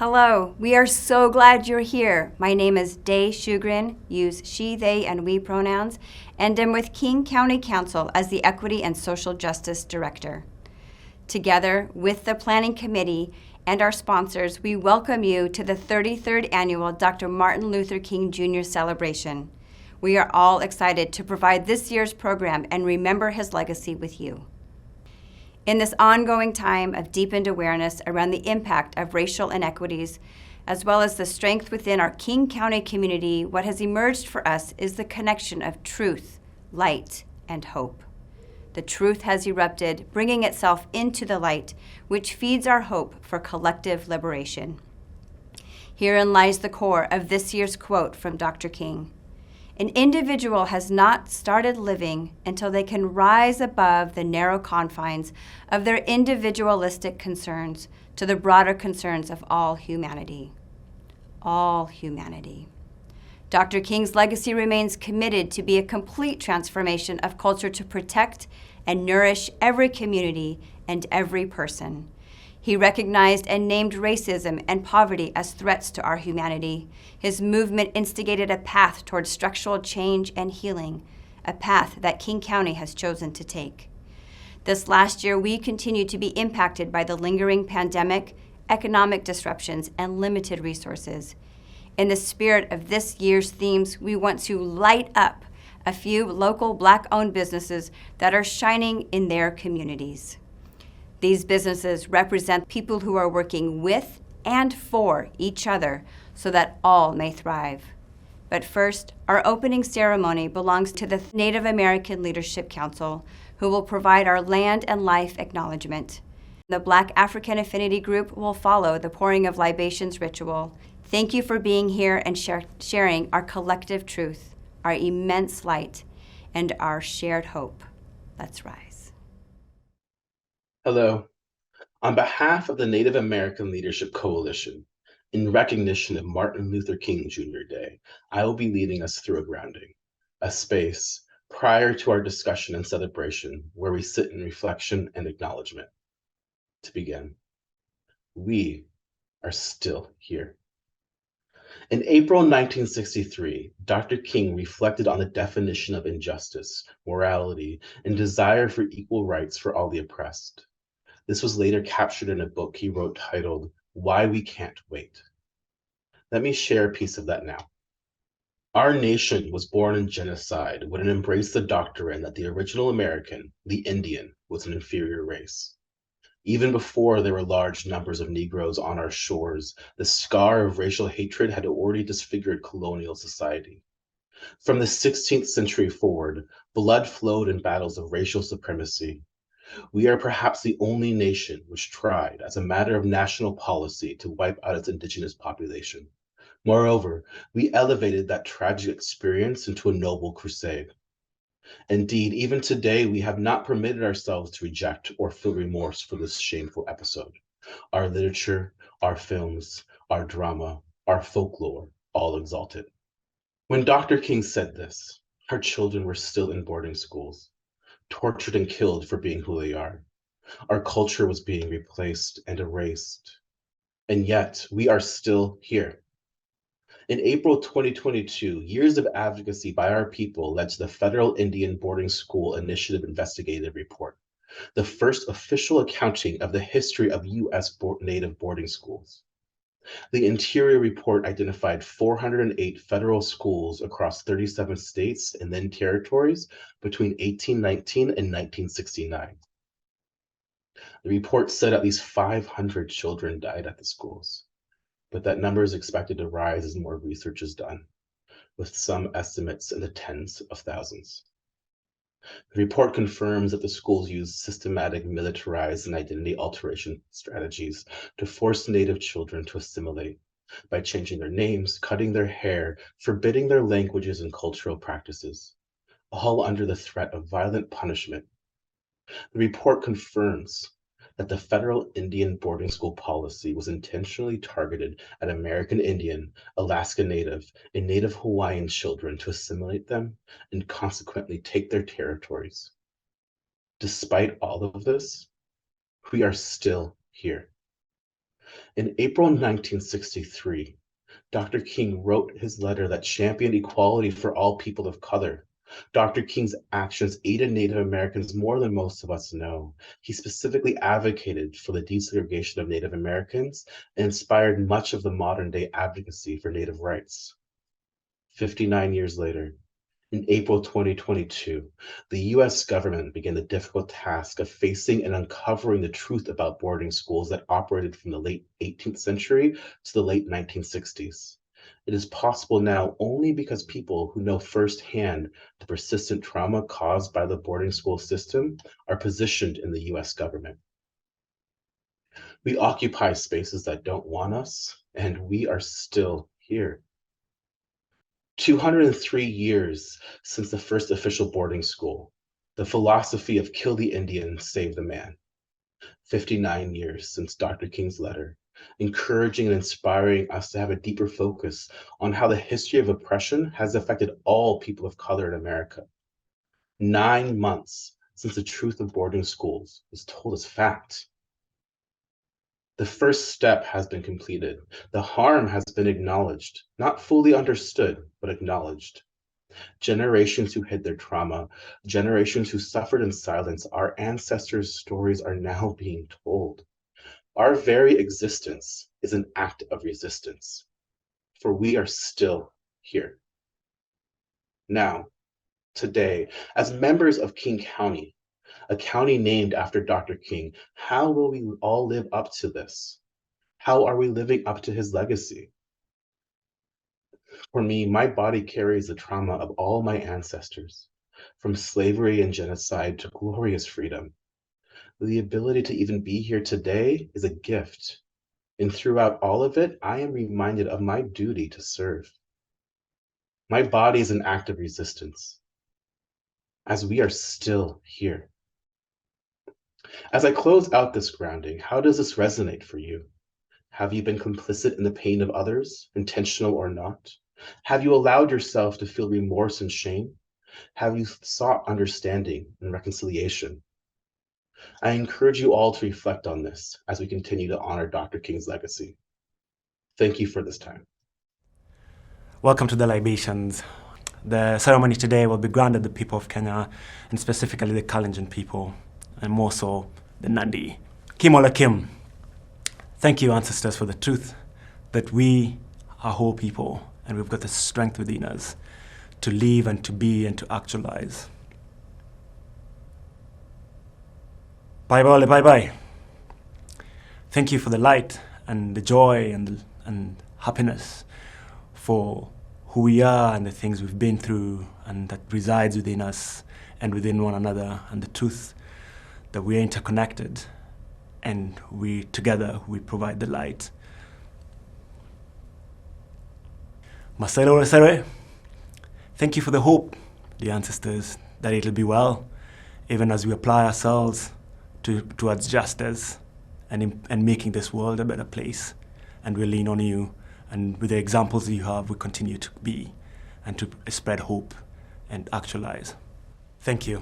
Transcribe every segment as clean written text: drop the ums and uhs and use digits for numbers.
Hello, we are so glad you're here. My name is Day Shugrin, use she, they, and we pronouns, and am with King County Council as the Equity and Social Justice Director. Together with the Planning Committee and our sponsors, we welcome you to the 33rd Annual Dr. Martin Luther King Jr. Celebration. We are all excited to provide this year's program and remember his legacy with you. In this ongoing time of deepened awareness around the impact of racial inequities, as well as the strength within our King County community, what has emerged for us is the connection of truth, light, and hope. The truth has erupted, bringing itself into the light, which feeds our hope for collective liberation. Herein lies the core of this year's quote from Dr. King. An individual has not started living until they can rise above the narrow confines of their individualistic concerns to the broader concerns of all humanity. All humanity. Dr. King's legacy remains committed to be a complete transformation of culture to protect and nourish every community and every person. He recognized and named racism and poverty as threats to our humanity. His movement instigated a path towards structural change and healing, a path that King County has chosen to take. This last year, we continue to be impacted by the lingering pandemic, economic disruptions, and limited resources. In the spirit of this year's themes, we want to light up a few local Black-owned businesses that are shining in their communities. These businesses represent people who are working with and for each other so that all may thrive. But first, our opening ceremony belongs to the Native American Leadership Council, who will provide our land and life acknowledgement. The Black African Affinity Group will follow the pouring of libations ritual. Thank you for being here and sharing our collective truth, our immense light, and our shared hope. Let's rise. Hello. On behalf of the Native American Leadership Coalition, in recognition of Martin Luther King Jr. Day, I will be leading us through a grounding, a space prior to our discussion and celebration where we sit in reflection and acknowledgement. To begin, we are still here. In April 1963, Dr. King reflected on the definition of injustice, morality, and desire for equal rights for all the oppressed. This was later captured in a book he wrote titled, Why We Can't Wait. Let me share a piece of that now. Our nation was born in genocide when it embraced the doctrine that the original American, the Indian, was an inferior race. Even before there were large numbers of Negroes on our shores, the scar of racial hatred had already disfigured colonial society. From the 16th century forward, blood flowed in battles of racial supremacy. We are perhaps the only nation which tried, as a matter of national policy, to wipe out its indigenous population. Moreover, we elevated that tragic experience into a noble crusade. Indeed, even today, we have not permitted ourselves to reject or feel remorse for this shameful episode. Our literature, our films, our drama, our folklore, all exalt it. When Dr. King said this, our children were still in boarding schools, tortured and killed for being who they are. Our culture was being replaced and erased. And yet, we are still here. In April 2022, years of advocacy by our people led to the Federal Indian Boarding School Initiative Investigative Report, the first official accounting of the history of U.S. Native boarding schools. The Interior Report identified 408 federal schools across 37 states and then territories between 1819 and 1969. The report said at least 500 children died at the schools, but that number is expected to rise as more research is done, with some estimates in the tens of thousands. The report confirms that the schools used systematic militarized and identity alteration strategies to force Native children to assimilate by changing their names, cutting their hair, forbidding their languages and cultural practices, all under the threat of violent punishment. The report confirms that the federal Indian boarding school policy was intentionally targeted at American Indian, Alaska Native, and Native Hawaiian children to assimilate them and consequently take their territories. Despite all of this, we are still here. In April 1963, Dr. King wrote his letter that championed equality for all people of color. Dr. King's actions aided Native Americans more than most of us know. He specifically advocated for the desegregation of Native Americans and inspired much of the modern day advocacy for Native rights. 59 years later, in April 2022, the US government began the difficult task of facing and uncovering the truth about boarding schools that operated from the late 18th century to the late 1960s. It is possible now only because people who know firsthand the persistent trauma caused by the boarding school system are positioned in the US government. We occupy spaces that don't want us, and we are still here. 203 years since the first official boarding school, the philosophy of kill the Indian, save the man. 59 years since Dr. King's letter, encouraging and inspiring us to have a deeper focus on how the history of oppression has affected all people of color in America. 9 months since the truth of boarding schools was told as fact. The first step has been completed. The harm has been acknowledged, not fully understood, but acknowledged. Generations who hid their trauma, generations who suffered in silence, our ancestors' stories are now being told. Our very existence is an act of resistance, for we are still here. Now, today, as members of King County, a county named after Dr. King, how will we all live up to this? How are we living up to his legacy? For me, my body carries the trauma of all my ancestors, from slavery and genocide to glorious freedom. The ability to even be here today is a gift, and throughout all of it, I am reminded of my duty to serve. My body is an act of resistance, as we are still here. As I close out this grounding, how does this resonate for you? Have you been complicit in the pain of others, intentional or not? Have you allowed yourself to feel remorse and shame? Have you sought understanding and reconciliation? I encourage you all to reflect on this as we continue to honor Dr. King's legacy. Thank you for this time. Welcome to the libations. The ceremony today will be granted the people of Kenya, and specifically the Kalenjin people, and more so the Nandi. Kimola Kim. Thank you, ancestors, for the truth that we are whole people and we've got the strength within us to live and to be and to actualize. Bye bye, bye bye. Thank you for the light and the joy and happiness for who we are and the things we've been through and that resides within us and within one another, and the truth that we are interconnected and together we provide the light. Maselo Resere, thank you for the hope, the ancestors, that it'll be well, even as we apply ourselves towards justice and making this world a better place. And we lean on you, and with the examples you have, we continue to be and to spread hope and actualize. Thank you.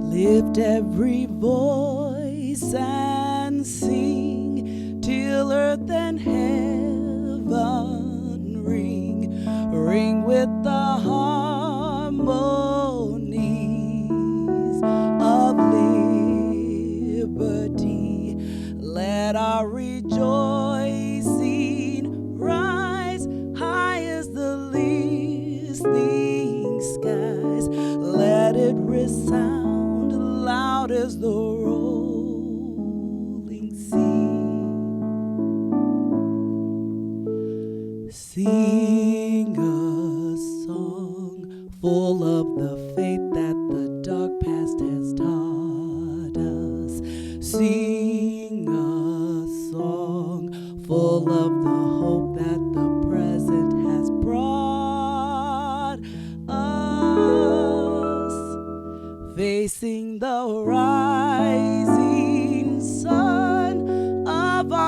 Lift every voice and sing till earth and heaven ring with the harmonies of liberty. Let our rejoicing rise high as the listening skies. Let it resound loud as the rolling sea. Sing a song full of the faith that the dark past has taught us. Sing a song full of the hope that the present has brought us. Face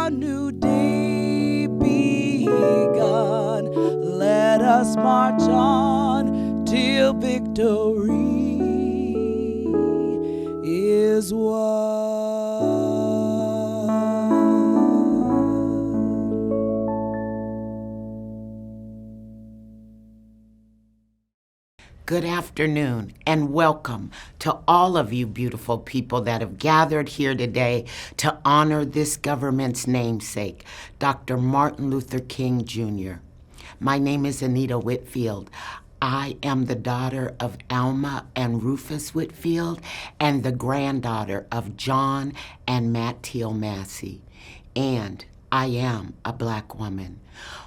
a new day begun. Let us march on till victory is won. Good afternoon and welcome to all of you beautiful people that have gathered here today to honor this government's namesake, Dr. Martin Luther King Jr. My name is Anita Whitfield. I am the daughter of Alma and Rufus Whitfield and the granddaughter of John and Matt Teal Massey. And I am a Black woman.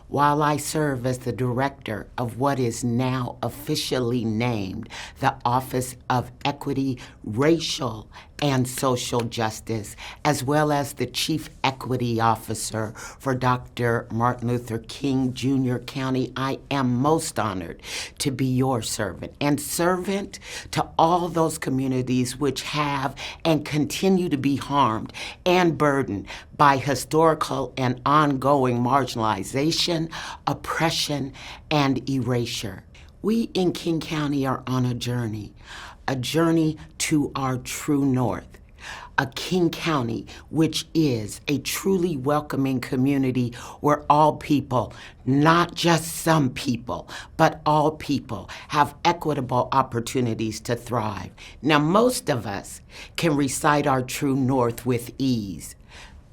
While I serve as the director of what is now officially named the Office of Equity, Racial, and Social Justice, as well as the Chief Equity Officer for Dr. Martin Luther King Jr. County, I am most honored to be your servant and servant to all those communities which have and continue to be harmed and burdened by historical and ongoing marginalization, oppression, and erasure. We in King County are on a journey to our true north. A King County, which is a truly welcoming community where all people, not just some people, but all people have equitable opportunities to thrive. Now, most of us can recite our true north with ease,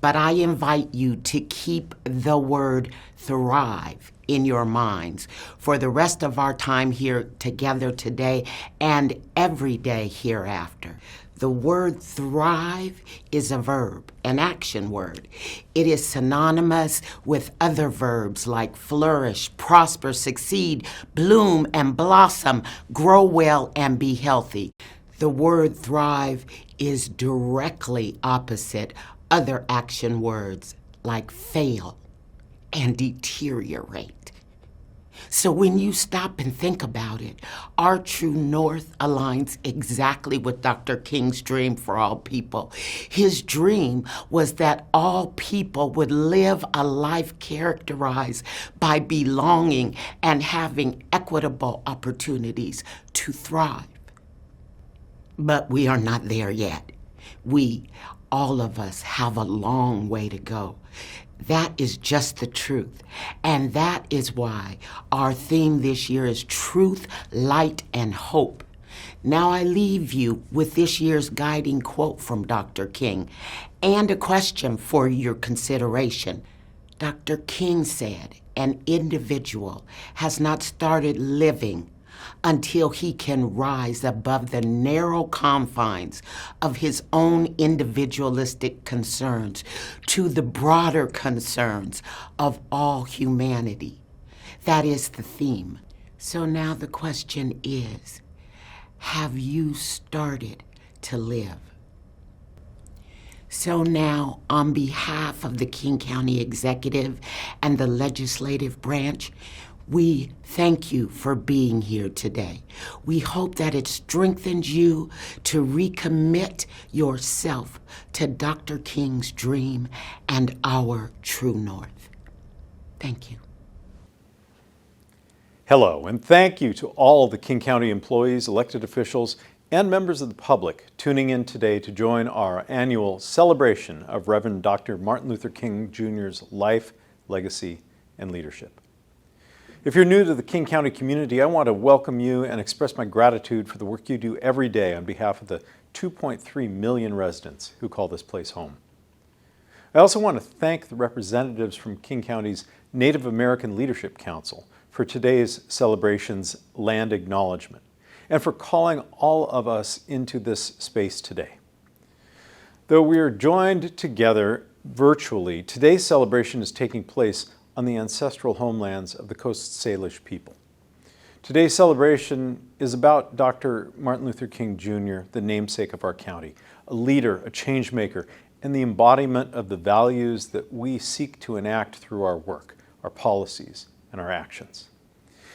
but I invite you to keep the word thrive in your minds for the rest of our time here together today and every day hereafter. The word thrive is a verb, an action word. It is synonymous with other verbs like flourish, prosper, succeed, bloom and blossom, grow well and be healthy. The word thrive is directly opposite other action words like fail and deteriorate. So when you stop and think about it, our true north aligns exactly with Dr. King's dream for all people. His dream was that all people would live a life characterized by belonging and having equitable opportunities to thrive. But we are not there yet. All of us have a long way to go. That is just the truth. And that is why our theme this year is Truth, Light, and Hope. Now I leave you with this year's guiding quote from Dr. King and a question for your consideration. Dr. King said, "An individual has not started living until he can rise above the narrow confines of his own individualistic concerns to the broader concerns of all humanity." That is the theme. So now the question is, have you started to live? So now, on behalf of the King County Executive and the Legislative Branch, we thank you for being here today. We hope that it strengthens you to recommit yourself to Dr. King's dream and our true north. Thank you. Hello, and thank you to all the King County employees, elected officials, and members of the public tuning in today to join our annual celebration of Reverend Dr. Martin Luther King Jr.'s life, legacy, and leadership. If you're new to the King County community, I want to welcome you and express my gratitude for the work you do every day on behalf of the 2.3 million residents who call this place home. I also want to thank the representatives from King County's Native American Leadership Council for today's celebration's land acknowledgement and for calling all of us into this space today. Though we are joined together virtually, today's celebration is taking place on the ancestral homelands of the Coast Salish people. Today's celebration is about Dr. Martin Luther King Jr., the namesake of our county, a leader, a change maker, and the embodiment of the values that we seek to enact through our work, our policies, and our actions.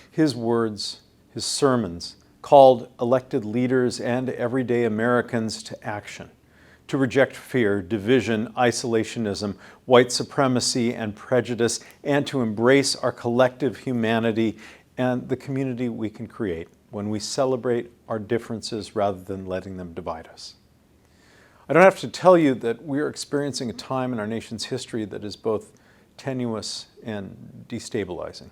His words, his sermons, called elected leaders and everyday Americans to action, to reject fear, division, isolationism, white supremacy, and prejudice, and to embrace our collective humanity and the community we can create when we celebrate our differences rather than letting them divide us. I don't have to tell you that we are experiencing a time in our nation's history that is both tenuous and destabilizing.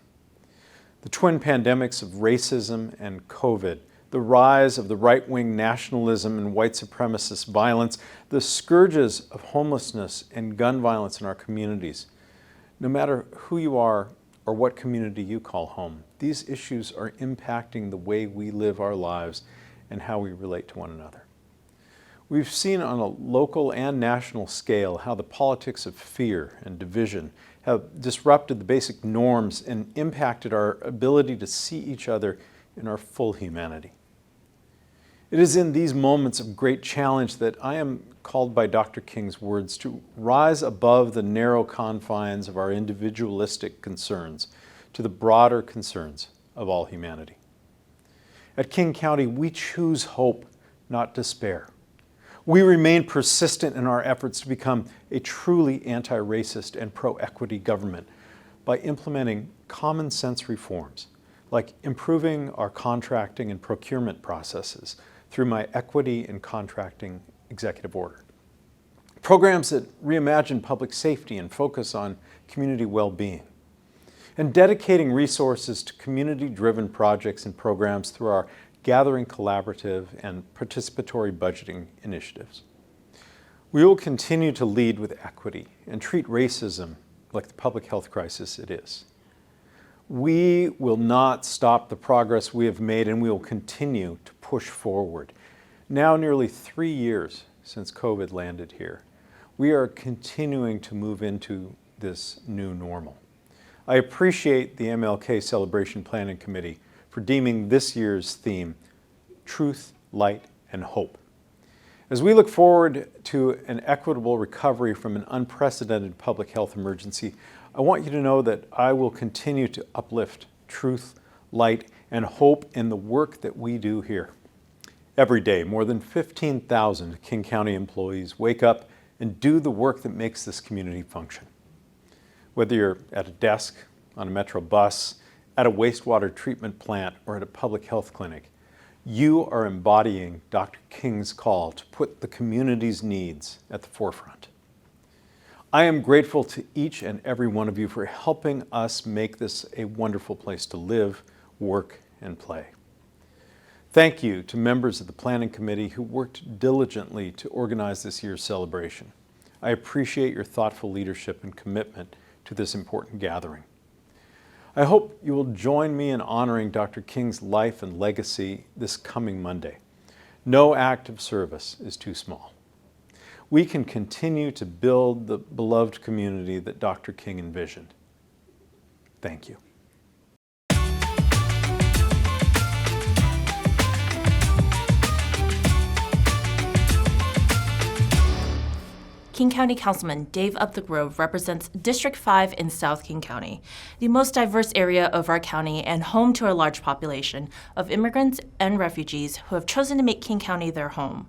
The twin pandemics of racism and COVID, the rise of the right-wing nationalism and white supremacist violence, the scourges of homelessness and gun violence in our communities. No matter who you are or what community you call home, these issues are impacting the way we live our lives and how we relate to one another. We've seen on a local and national scale how the politics of fear and division have disrupted the basic norms and impacted our ability to see each other in our full humanity. It is in these moments of great challenge that I am called by Dr. King's words to rise above the narrow confines of our individualistic concerns to the broader concerns of all humanity. At King County, we choose hope, not despair. We remain persistent in our efforts to become a truly anti-racist and pro-equity government by implementing common sense reforms, like improving our contracting and procurement processes through my Equity and Contracting Executive Order. Programs that reimagine public safety and focus on community well-being. And dedicating resources to community-driven projects and programs through our Gathering Collaborative and participatory budgeting initiatives. We will continue to lead with equity and treat racism like the public health crisis it is. We will not stop the progress we have made, and we will continue to push forward. Now nearly 3 years since COVID landed here, we are continuing to move into this new normal. I appreciate the MLK Celebration Planning Committee for deeming this year's theme Truth, Light, and Hope. As we look forward to an equitable recovery from an unprecedented public health emergency, I want you to know that I will continue to uplift truth, light, and hope in the work that we do here. Every day, more than 15,000 King County employees wake up and do the work that makes this community function. Whether you're at a desk, on a Metro bus, at a wastewater treatment plant, or at a public health clinic, you are embodying Dr. King's call to put the community's needs at the forefront. I am grateful to each and every one of you for helping us make this a wonderful place to live, work, and play. Thank you to members of the Planning Committee who worked diligently to organize this year's celebration. I appreciate your thoughtful leadership and commitment to this important gathering. I hope you will join me in honoring Dr. King's life and legacy this coming Monday. No act of service is too small. We can continue to build the beloved community that Dr. King envisioned. Thank you. King County Councilman Dave Upthegrove represents District 5 in South King County, the most diverse area of our county and home to a large population of immigrants and refugees who have chosen to make King County their home.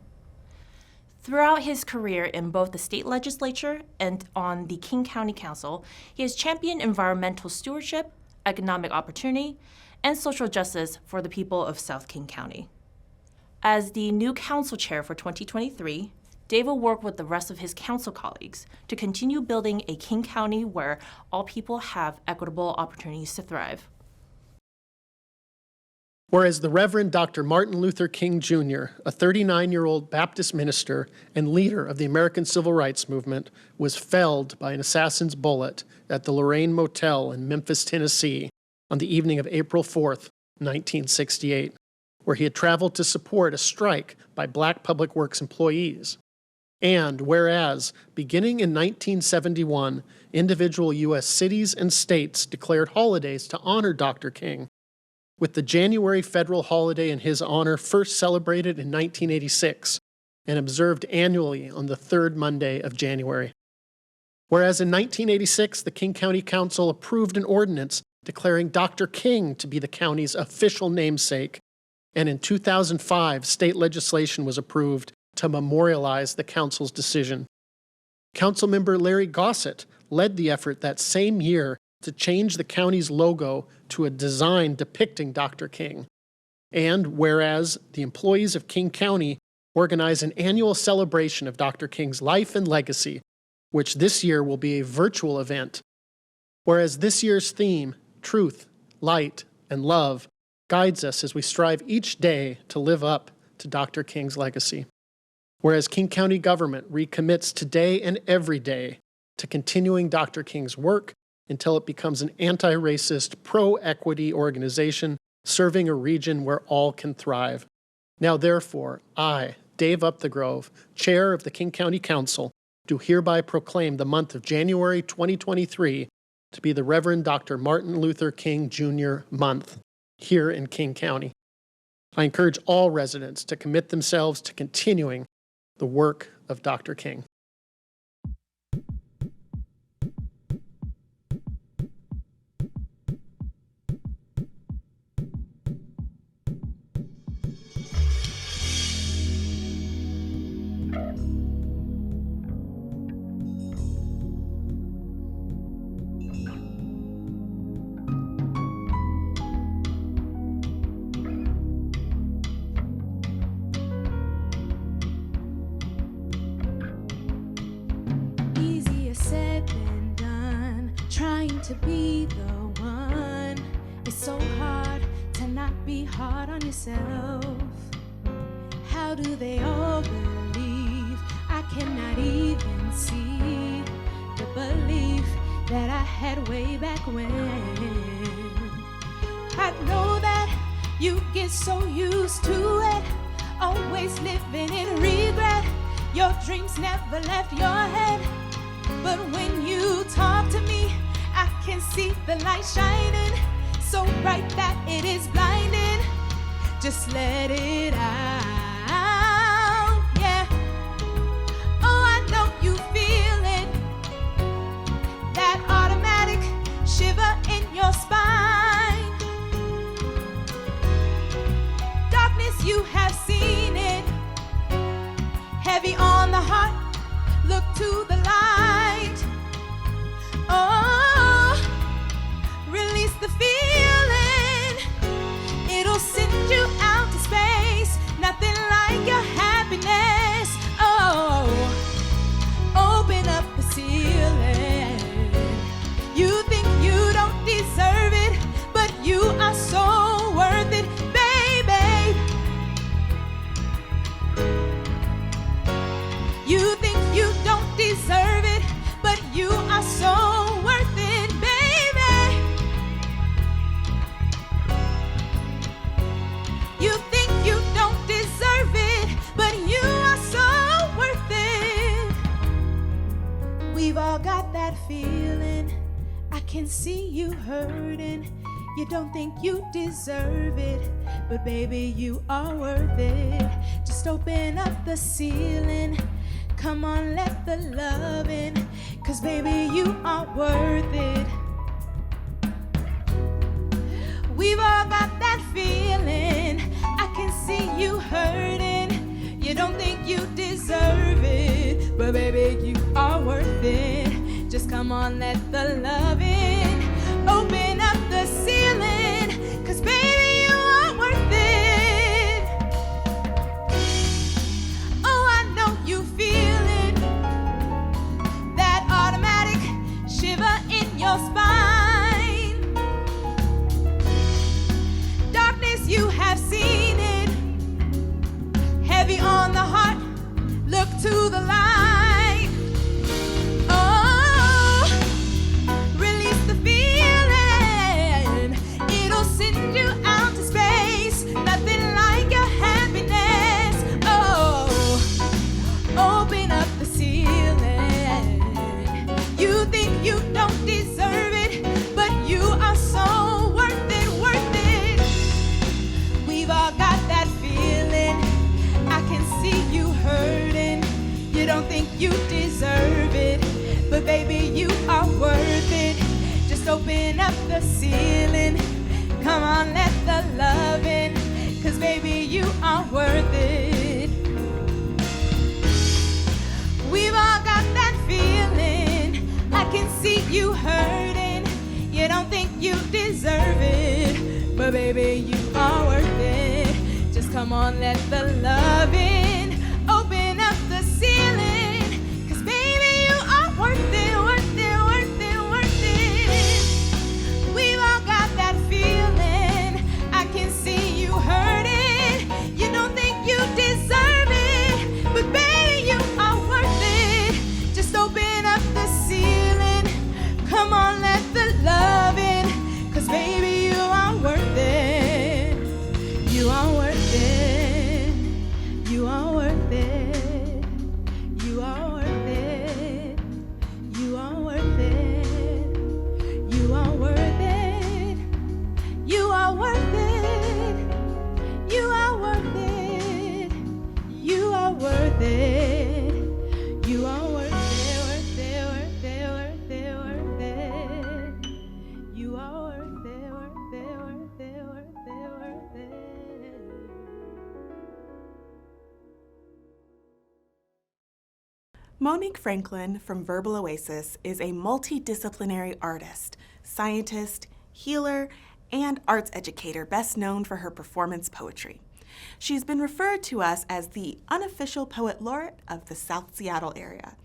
Throughout his career in both the state legislature and on the King County Council, he has championed environmental stewardship, economic opportunity, and social justice for the people of South King County. As the new council chair for 2023, Dave will work with the rest of his council colleagues to continue building a King County where all people have equitable opportunities to thrive. Whereas the Reverend Dr. Martin Luther King Jr., a 39-year-old Baptist minister and leader of the American Civil Rights Movement, was felled by an assassin's bullet at the Lorraine Motel in Memphis, Tennessee, on the evening of April 4th, 1968, where he had traveled to support a strike by Black public works employees. And whereas, beginning in 1971, individual U.S. cities and states declared holidays to honor Dr. King, with the January federal holiday in his honor first celebrated in 1986 and observed annually on the third Monday of January. Whereas in 1986, the King County Council approved an ordinance declaring Dr. King to be the county's official namesake, and in 2005, state legislation was approved to memorialize the council's decision. Councilmember Larry Gossett led the effort that same year to change the county's logo to a design depicting Dr. King. And whereas the employees of King County organize an annual celebration of Dr. King's life and legacy, which this year will be a virtual event. Whereas this year's theme, truth, light, and love, guides us as we strive each day to live up to Dr. King's legacy. Whereas King County government recommits today and every day to continuing Dr. King's work until it becomes an anti-racist, pro-equity organization serving a region where all can thrive. Now therefore, I, Dave Upthegrove, Chair of the King County Council, do hereby proclaim the month of January 2023 to be the Reverend Dr. Martin Luther King Jr. month here in King County. I encourage all residents to commit themselves to continuing the work of Dr. King. Easier said than done, trying to be the one. It's so hard to not be hard on yourself. How do they all believe I cannot even see the belief that I had way back when? I know that you get so used to it, always living in regret. Your dreams never left your head. But when you talk to me, I can see the light shining so bright that it is blinding. Just let it out, yeah. Oh, I know you feel it, that automatic shiver in your spine. Darkness, you have seen it, heavy on the heart, look to the light. Oh, release the feeling, it'll send you out to space. Nothing like your happiness. Oh, open up the ceiling. You think you don't deserve it, but you are so worth it, baby. You think you don't deserve it, but you are so worth it, baby. You think you don't deserve it, but you are so worth it. We've all got that feeling. I can see you hurting. You don't think you deserve it, but baby, you are worth it. Just open up the ceiling. Come on, let the love in, 'cause baby, you are worth it. We've all got that feeling. I can see you hurting. You don't think you deserve it, but baby, you are worth it. Just come on, let the love in. Open up the ceiling, 'cause baby, you are worth it. Oh, I know you feel it, that automatic shiver in your spine. Darkness, you have seen it, heavy on the heart, look to the light. Oh, release the feeling, it'll send you out to space. Nothing like your happiness. Oh, open up the ceiling. You think you don't deserve it, but you are so worth it, worth it. We've all got that feeling. I can see you hurting. You don't think you deserve it, but baby, you are worth it. Just open up the ceiling. Come on, let the love in, 'cause baby, you are worth it. see you hurting. You don't think you deserve it, but baby, you are worth it. Just come on, let the love in. Open up the ceiling, 'cause baby, you are worth it, worth it, worth it, worth it. We've all got that feeling. I can see you hurting. You don't think you deserve it, but baby, you are worth it. Just open up the ceiling. Come on, let the love in, 'cause baby, you are worth it. You are worth it. You are worth it. You are worth it. You are worth it. You are worth it. You are worth it. You are worth it. You are worth it. You are worth it, worth it, worth it, worth it, worth it. You are worth it, worth it, worth it, worth it, worth it. Monique Franklin from Verbal Oasis is a multidisciplinary artist, scientist, healer, and arts educator best known for her performance poetry. She's been referred to us as the unofficial poet laureate of the South Seattle area,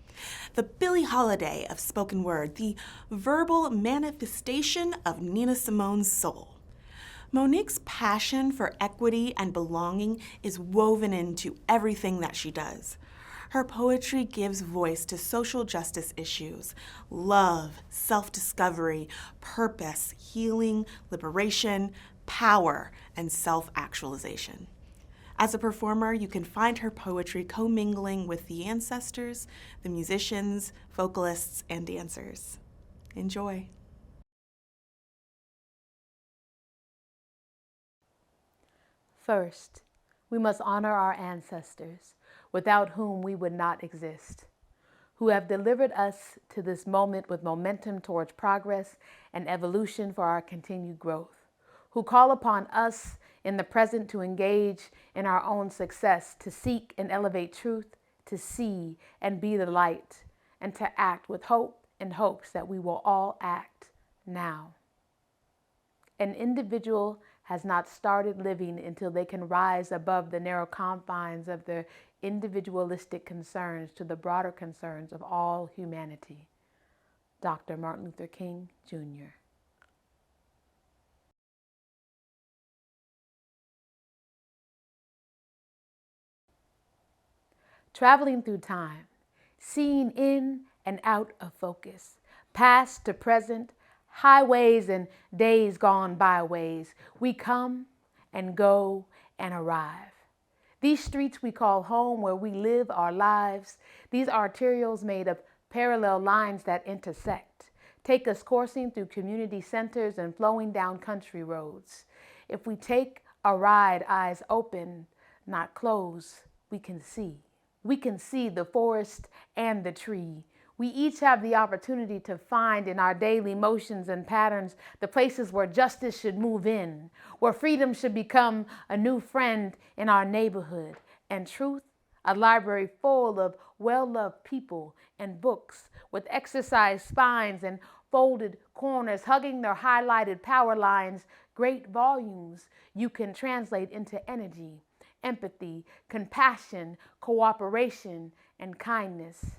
the Billie Holiday of spoken word, the verbal manifestation of Nina Simone's soul. Monique's passion for equity and belonging is woven into everything that she does. Her poetry gives voice to social justice issues, love, self-discovery, purpose, healing, liberation, power, and self-actualization. As a performer, you can find her poetry commingling with the ancestors, the musicians, vocalists, and dancers. Enjoy. First, we must honor our ancestors, without whom we would not exist, who have delivered us to this moment with momentum towards progress and evolution for our continued growth, who call upon us in the present to engage in our own success, to seek and elevate truth, to see and be the light, and to act with hope and hopes that we will all act now. An individual has not started living until they can rise above the narrow confines of their individualistic concerns to the broader concerns of all humanity. Dr. Martin Luther King, Jr. Traveling through time, seeing in and out of focus, past to present, highways and days gone by ways, we come and go and arrive. These streets we call home, where we live our lives, these arterials made of parallel lines that intersect, take us coursing through community centers and flowing down country roads. If we take a ride, eyes open, not closed, we can see. We can see the forest and the tree. We each have the opportunity to find in our daily motions and patterns the places where justice should move in, where freedom should become a new friend in our neighborhood, and truth, a library full of well-loved people and books with exercised spines and folded corners, hugging their highlighted power lines, great volumes you can translate into energy, empathy, compassion, cooperation, and kindness.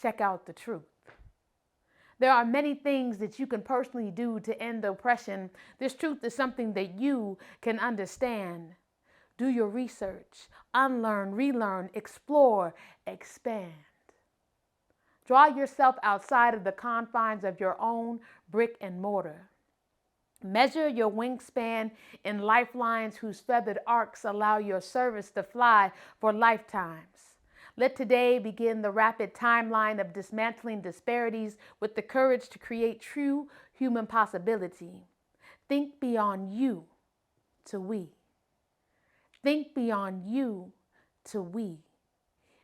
Check out the truth. There are many things that you can personally do to end oppression. This truth is something that you can understand. Do your research, unlearn, relearn, explore, expand. Draw yourself outside of the confines of your own brick and mortar. Measure your wingspan in lifelines whose feathered arcs allow your service to fly for lifetimes. Let today begin the rapid timeline of dismantling disparities with the courage to create true human possibility. Think beyond you to we. Think beyond you to we.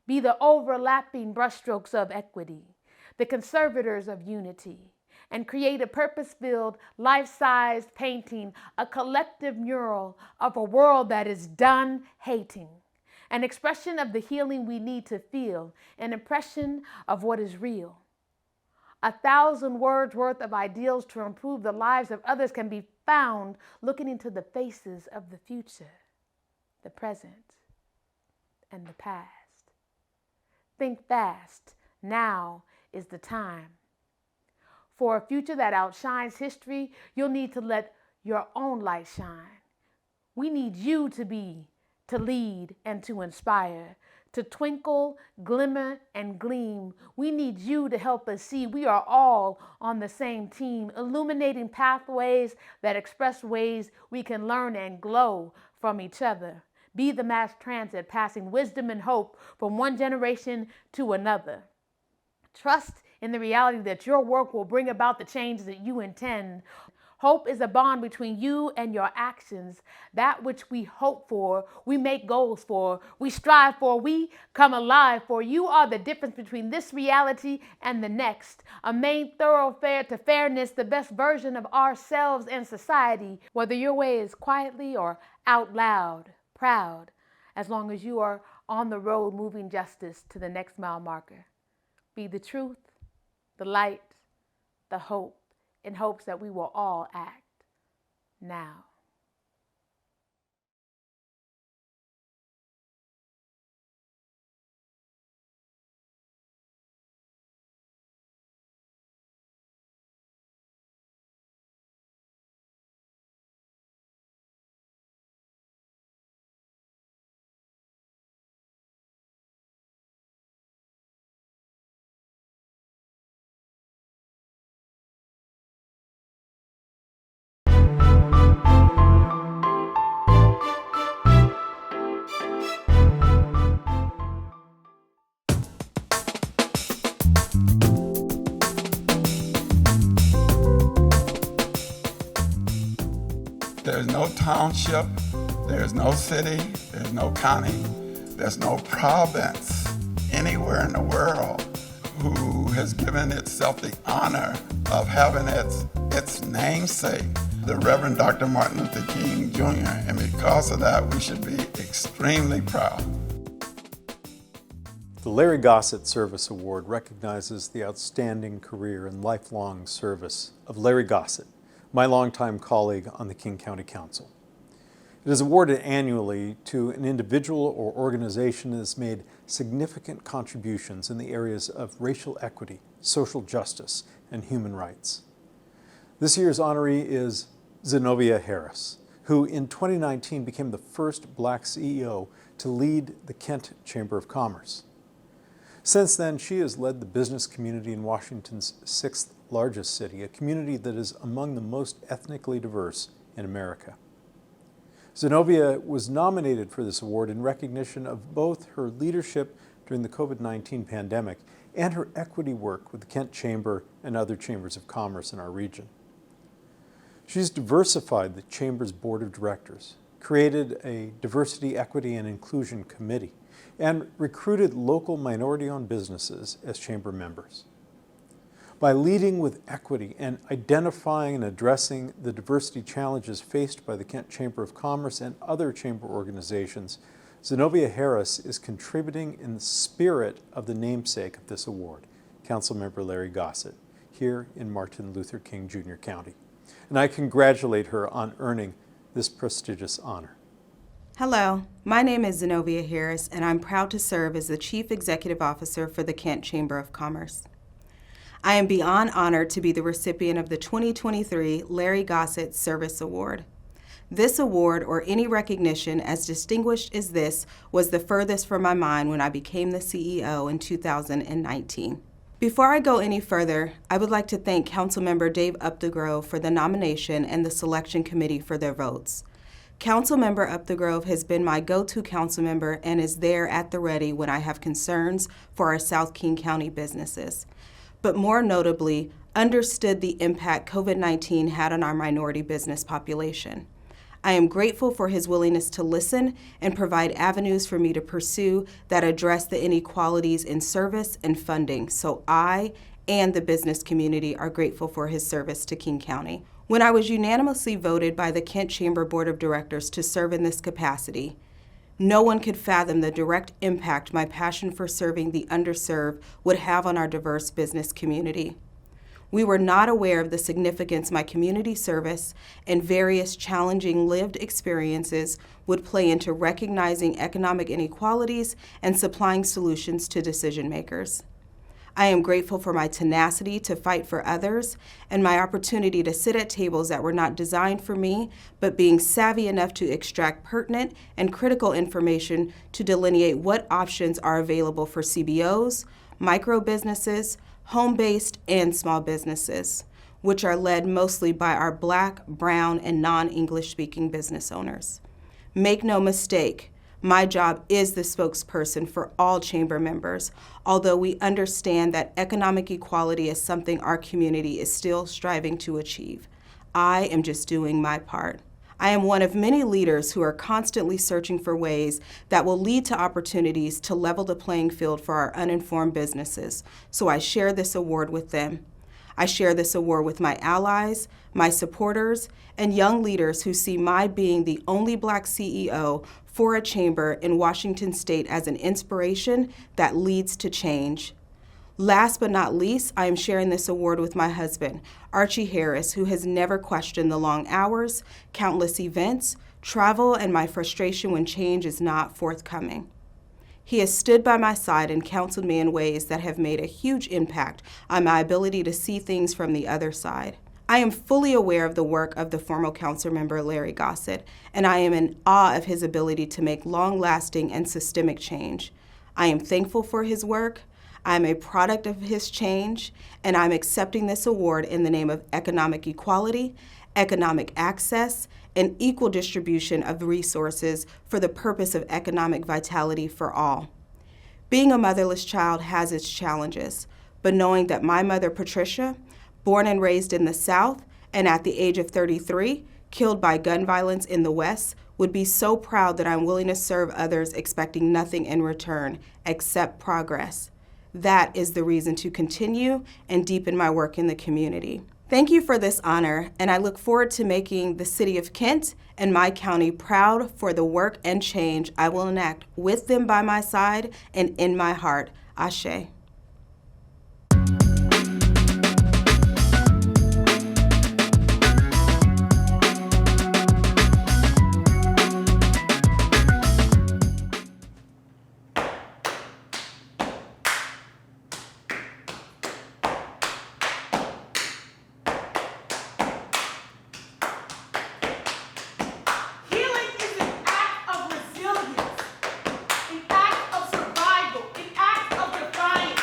Be the overlapping brushstrokes of equity, the conservators of unity, and create a purpose-filled, life-sized painting, a collective mural of a world that is done hating. An expression of the healing we need to feel, an impression of what is real. 1,000 words worth of ideals to improve the lives of others can be found looking into the faces of the future, the present, and the past. Think fast. Now is the time. For a future that outshines history, you'll need to let your own light shine. We need you to be, to lead, and to inspire, to twinkle, glimmer, and gleam. We need you to help us see we are all on the same team, illuminating pathways that express ways we can learn and glow from each other. Be the mass transit, passing wisdom and hope from one generation to another. Trust in the reality that your work will bring about the change that you intend. Hope is a bond between you and your actions. That which we hope for, we make goals for, we strive for, we come alive for. You are the difference between this reality and the next. A main thoroughfare to fairness, the best version of ourselves and society. Whether your way is quietly or out loud, proud, as long as you are on the road moving justice to the next mile marker. Be the truth, the light, the hope, in hopes that we will all act now. There's no township, there's no city, there's no county, there's no province anywhere in the world who has given itself the honor of having its namesake, the Reverend Dr. Martin Luther King Jr., and because of that, we should be extremely proud. The Larry Gossett Service Award recognizes the outstanding career and lifelong service of Larry Gossett, my longtime colleague on the King County Council. It is awarded annually to an individual or organization that has made significant contributions in the areas of racial equity, social justice, and human rights. This year's honoree is Zenobia Harris, who in 2019 became the first Black CEO to lead the Kent Chamber of Commerce. Since then, she has led the business community in Washington's 6th largest city, a community that is among the most ethnically diverse in America. Zenobia was nominated for this award in recognition of both her leadership during the COVID-19 pandemic and her equity work with the Kent Chamber and other chambers of commerce in our region. She's diversified the Chamber's board of directors, created a diversity, equity, and inclusion committee, and recruited local minority-owned businesses as chamber members. By leading with equity and identifying and addressing the diversity challenges faced by the Kent Chamber of Commerce and other chamber organizations, Zenobia Harris is contributing in the spirit of the namesake of this award, Councilmember Larry Gossett, here in Martin Luther King Jr. County. And I congratulate her on earning this prestigious honor. Hello, my name is Zenobia Harris, and I'm proud to serve as the Chief Executive Officer for the Kent Chamber of Commerce. I am beyond honored to be the recipient of the 2023 Larry Gossett Service Award. This award, or any recognition as distinguished as this, was the furthest from my mind when I became the CEO in 2019. Before I go any further, I would like to thank Councilmember Dave Updegrove for the nomination and the selection committee for their votes. Councilmember Updegrove has been my go-to council member and is there at the ready when I have concerns for our South King County businesses, but more notably, understood the impact COVID-19 had on our minority business population. I am grateful for his willingness to listen and provide avenues for me to pursue that address the inequalities in service and funding, so I and the business community are grateful for his service to King County. When I was unanimously voted by the Kent Chamber Board of Directors to serve in this capacity, no one could fathom the direct impact my passion for serving the underserved would have on our diverse business community. We were not aware of the significance my community service and various challenging lived experiences would play into recognizing economic inequalities and supplying solutions to decision makers. I am grateful for my tenacity to fight for others and my opportunity to sit at tables that were not designed for me, but being savvy enough to extract pertinent and critical information to delineate what options are available for CBOs, micro businesses, home-based, and small businesses, which are led mostly by our Black, brown, and non-English speaking business owners. Make no mistake, my job is the spokesperson for all chamber members, although we understand that economic equality is something our community is still striving to achieve. I am just doing my part. I am one of many leaders who are constantly searching for ways that will lead to opportunities to level the playing field for our uninformed businesses, so I share this award with them. I share this award with my allies, my supporters, and young leaders who see my being the only Black CEO for a chamber in Washington State as an inspiration that leads to change. Last but not least, I am sharing this award with my husband, Archie Harris, who has never questioned the long hours, countless events, travel, and my frustration when change is not forthcoming. He has stood by my side and counseled me in ways that have made a huge impact on my ability to see things from the other side. I am fully aware of the work of the former council member Larry Gossett, and I am in awe of his ability to make long-lasting and systemic change. I am thankful for his work, I am a product of his change, and I'm accepting this award in the name of economic equality, economic access, and equal distribution of resources for the purpose of economic vitality for all. Being a motherless child has its challenges, but knowing that my mother, Patricia, born and raised in the South, and at the age of 33, killed by gun violence in the West, would be so proud that I'm willing to serve others expecting nothing in return except progress. That is the reason to continue and deepen my work in the community. Thank you for this honor, and I look forward to making the City of Kent and my county proud for the work and change I will enact with them by my side and in my heart. Ashe. An act of survival, an act of defiance.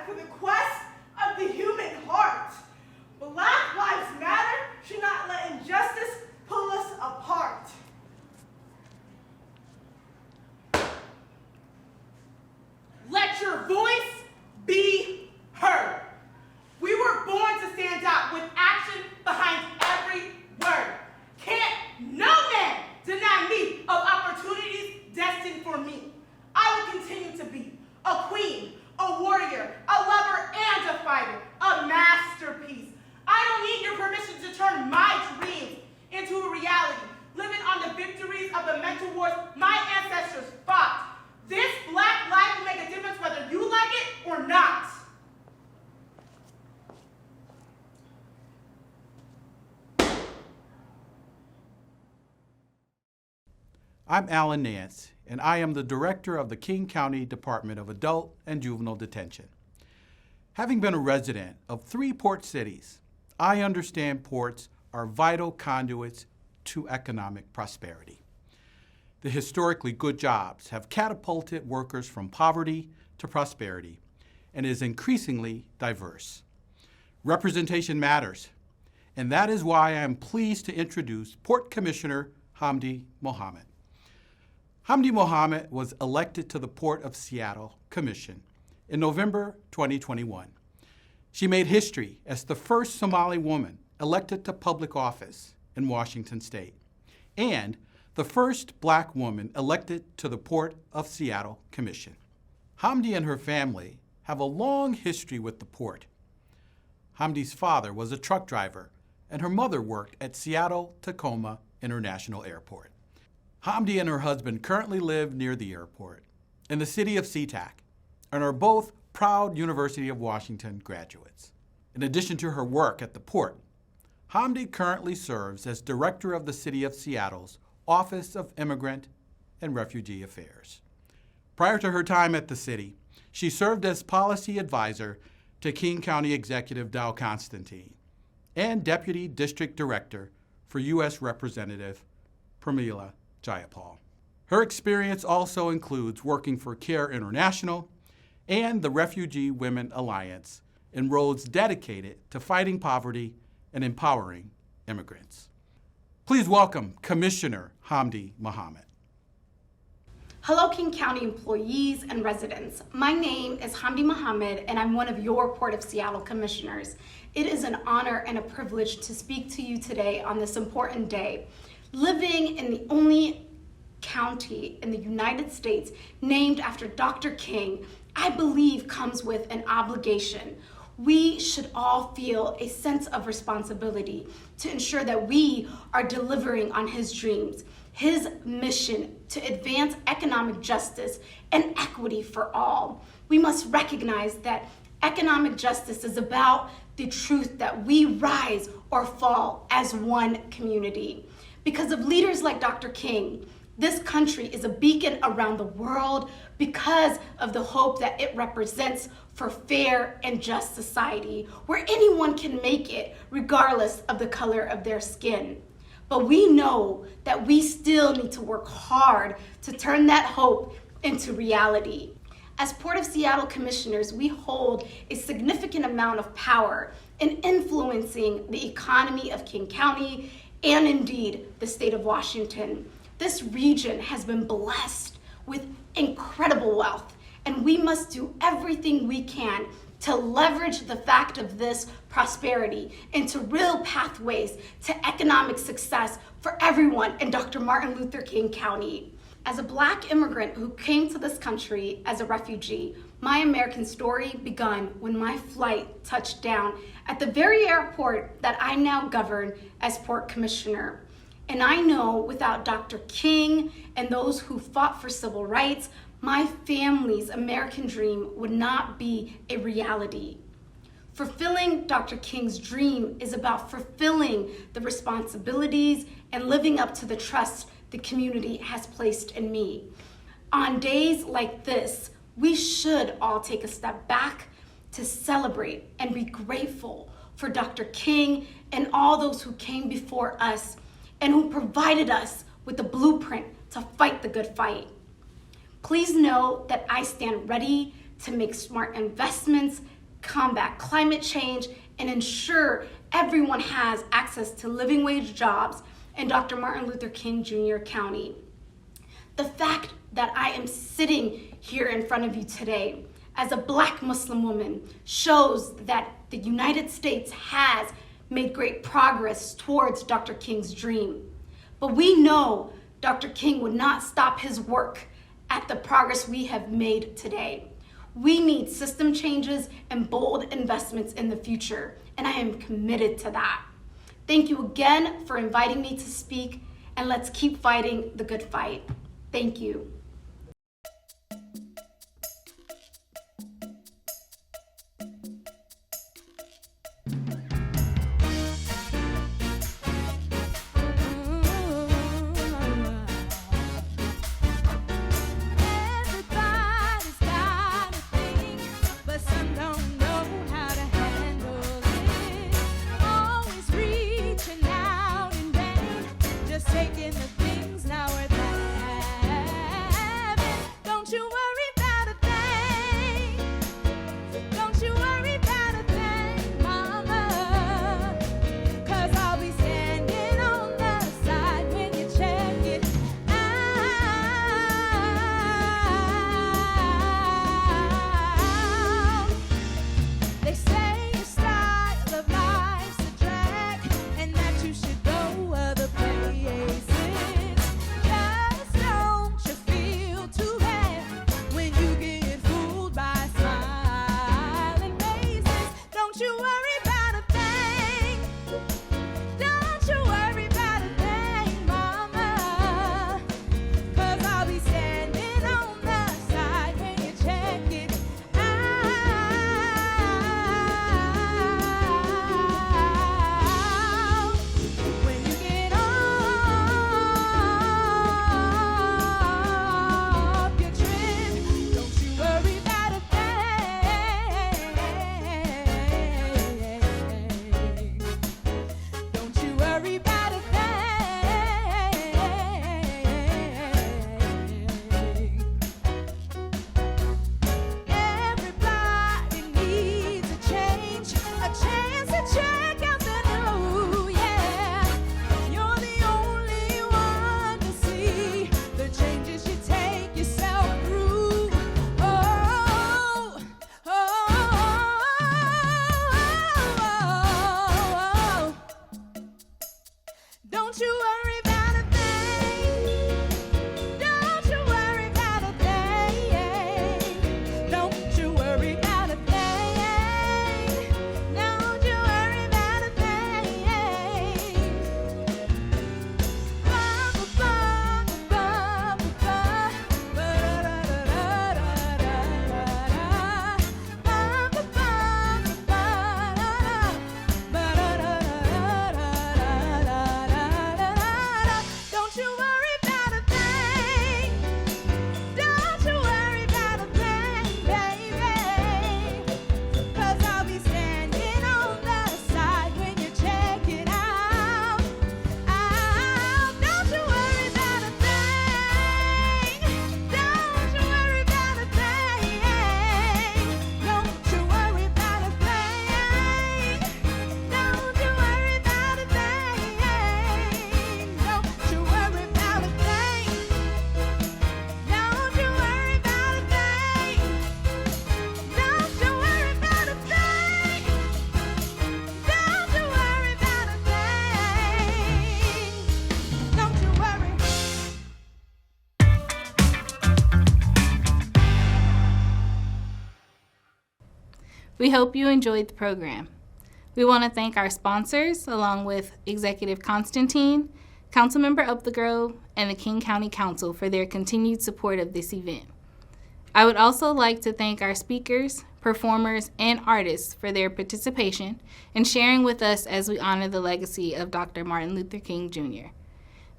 for the quest of the human heart. Black Lives Matter should not let injustice pull us apart. Let your voice be heard. We were born to stand out with action behind every word. Can't no man deny me of opportunities destined for me. I will continue to be a queen, a warrior, a lover, and a fighter, a masterpiece. I don't need your permission to turn my dreams into a reality, living on the victories of the mental wars my ancestors fought. This black life will make a difference whether you like it or not. I'm Alan Nance, and I am the director of the King County Department of Adult and Juvenile Detention. Having been a resident of 3 port cities, I understand ports are vital conduits to economic prosperity. The historically good jobs have catapulted workers from poverty to prosperity and is increasingly diverse. Representation matters, and that is why I am pleased to introduce Port Commissioner Hamdi Mohamed. Hamdi Mohamed was elected to the Port of Seattle Commission in November 2021. She made history as the first Somali woman elected to public office in Washington State and the first black woman elected to the Port of Seattle Commission. Hamdi and her family have a long history with the port. Hamdi's father was a truck driver and her mother worked at Seattle-Tacoma International Airport. Hamdi and her husband currently live near the airport in the city of SeaTac and are both proud University of Washington graduates. In addition to her work at the port, Hamdi currently serves as director of the City of Seattle's Office of Immigrant and Refugee Affairs. Prior to her time at the city, she served as policy advisor to King County Executive Dow Constantine and Deputy District Director for U.S. Representative Pramila Jayapal. Her experience also includes working for CARE International and the Refugee Women Alliance in roles dedicated to fighting poverty and empowering immigrants. Please welcome Commissioner Hamdi Mohamed. Hello, King County employees and residents. My name is Hamdi Mohamed, and I'm one of your Port of Seattle commissioners. It is an honor and a privilege to speak to you today on this important day. Living in the only county in the United States named after Dr. King, I believe comes with an obligation. We should all feel a sense of responsibility to ensure that we are delivering on his dreams, his mission to advance economic justice and equity for all. We must recognize that economic justice is about the truth that we rise or fall as one community. Because of leaders like Dr. King, this country is a beacon around the world because of the hope that it represents for fair and just society, where anyone can make it regardless of the color of their skin. But we know that we still need to work hard to turn that hope into reality. As Port of Seattle commissioners, we hold a significant amount of power in influencing the economy of King County and indeed the state of Washington. This region has been blessed with incredible wealth, and we must do everything we can to leverage the fact of this prosperity into real pathways to economic success for everyone in Dr. Martin Luther King County. As a Black immigrant who came to this country as a refugee, my American story began when my flight touched down at the very airport that I now govern as Port Commissioner. And I know without Dr. King and those who fought for civil rights, my family's American dream would not be a reality. Fulfilling Dr. King's dream is about fulfilling the responsibilities and living up to the trust the community has placed in me. On days like this, we should all take a step back to celebrate and be grateful for Dr. King and all those who came before us and who provided us with the blueprint to fight the good fight. Please know that I stand ready to make smart investments combat climate change, and ensure everyone has access to living wage jobs in Dr. Martin Luther King Jr. County. The fact that I am sitting here in front of you today as a Black Muslim woman shows that the United States has made great progress towards Dr. King's dream. But we know Dr. King would not stop his work at the progress we have made today. We need system changes and bold investments in the future, and I am committed to that. Thank you again for inviting me to speak, and let's keep fighting the good fight. Thank you. We hope you enjoyed the program. We want to thank our sponsors, along with Executive Constantine, Councilmember Upthegrove, and the King County Council for their continued support of this event. I would also like to thank our speakers, performers, and artists for their participation and sharing with us as we honor the legacy of Dr. Martin Luther King Jr.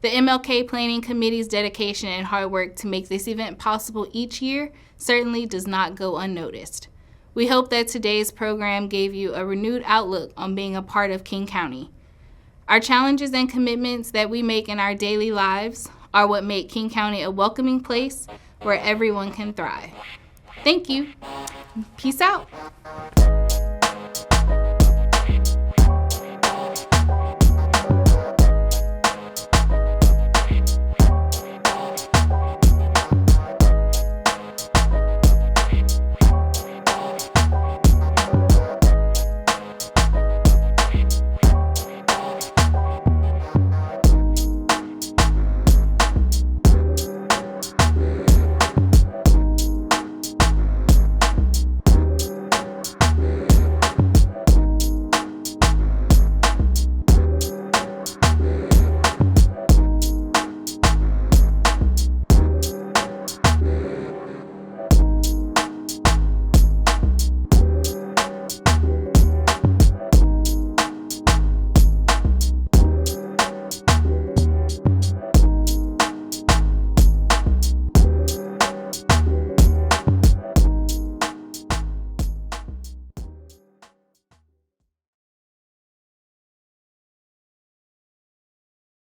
The MLK Planning Committee's dedication and hard work to make this event possible each year certainly does not go unnoticed. We hope that today's program gave you a renewed outlook on being a part of King County. Our challenges and commitments that we make in our daily lives are what make King County a welcoming place where everyone can thrive. Thank you. Peace out.